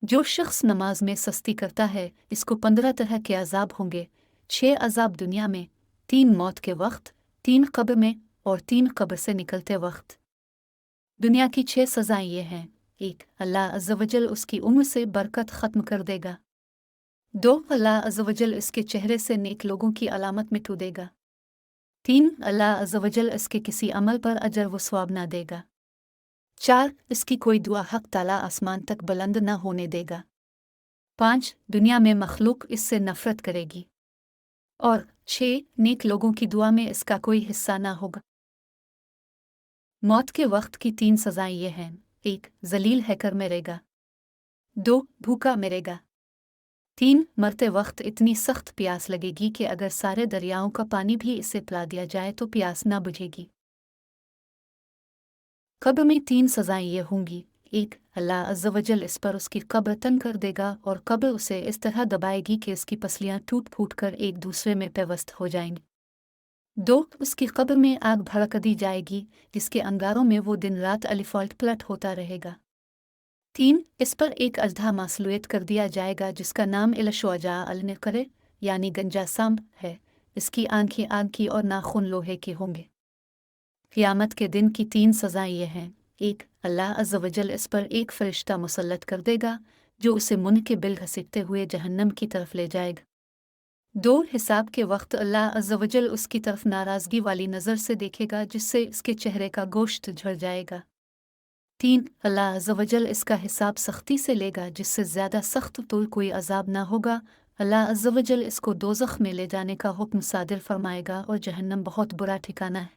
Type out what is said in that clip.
जो शख्स नमाज में सस्ती करता है इसको 15 तरह के अजाब होंगे। 6 अजाब दुनिया में, 3 मौत के वक्त, 3 कब्र में और 3 कब्र से निकलते वक्त। दुनिया की 6 सज़ाएं ये हैं। 1. अल्लाह अज़्ज़वजल उसकी उम्र से बरकत ख़त्म कर देगा। 2. अल्लाह अज़्ज़वजल इसके चेहरे से नेक लोगों की अलामत मिटा देगा। 3. अल्लाह अज़्ज़वजल इसके किसी अमल पर अजर व सवाब ना देगा। 4. इसकी कोई दुआ हक ताला आसमान तक बुलंद न होने देगा। 5. दुनिया में मखलूक इससे नफरत करेगी। और 6. नेक लोगों की दुआ में इसका कोई हिस्सा ना होगा। मौत के वक्त की 3 सज़ाएं ये हैं। 1. जलील हैकर मरेगा। 2. भूखा मरेगा। 3. मरते वक्त इतनी सख्त प्यास लगेगी कि अगर सारे दरियाओं का पानी भी इसे पिला दिया जाए तो प्यास ना बुझेगी। कब्र में 3 सज़ाएं ये होंगी। 1. अल्लाह अज़्ज़वजल इस पर उसकी कब्र तंग कर देगा और कब्र उसे इस तरह दबाएगी कि इसकी पसलियां टूट फूट कर एक दूसरे में पेवस्त हो जाएंगी। 2. उसकी कब्र में आग भड़क दी जाएगी जिसके अंगारों में वो दिन रात अलिफॉल्ट पलट होता रहेगा। 3. इस पर एक अजधा मासलूएत कर दिया जाएगा जिसका नाम इलशोजा अलनकरे यानी गंजा सांप है। इसकी आंखें आग की और नाखून लोहे के होंगे। क़यामत के दिन की 3 सज़ाएं ये हैं। 1. अल्लाह अज़्ज़वजल इस पर एक फरिश्ता मुसल्लत कर देगा जो उसे मुंह के बिल घसीटते हुए जहन्नम की तरफ ले जाएगा। 2. हिसाब के वक्त अल्लाह अज़्ज़वजल उसकी तरफ नाराज़गी वाली नज़र से देखेगा जिससे इसके चेहरे का गोश्त झड़ जाएगा। 3. अल्लाह अज़्ज़वजल इसका हिसाब सख्ती से लेगा जिससे ज़्यादा सख्त तो कोई अजाब ना होगा। अल्लाह अज़्ज़वजल इसको दोज़ख में ले जाने का हुक्म सादिर फरमाएगा और जहन्नम बहुत बुरा ठिकाना है।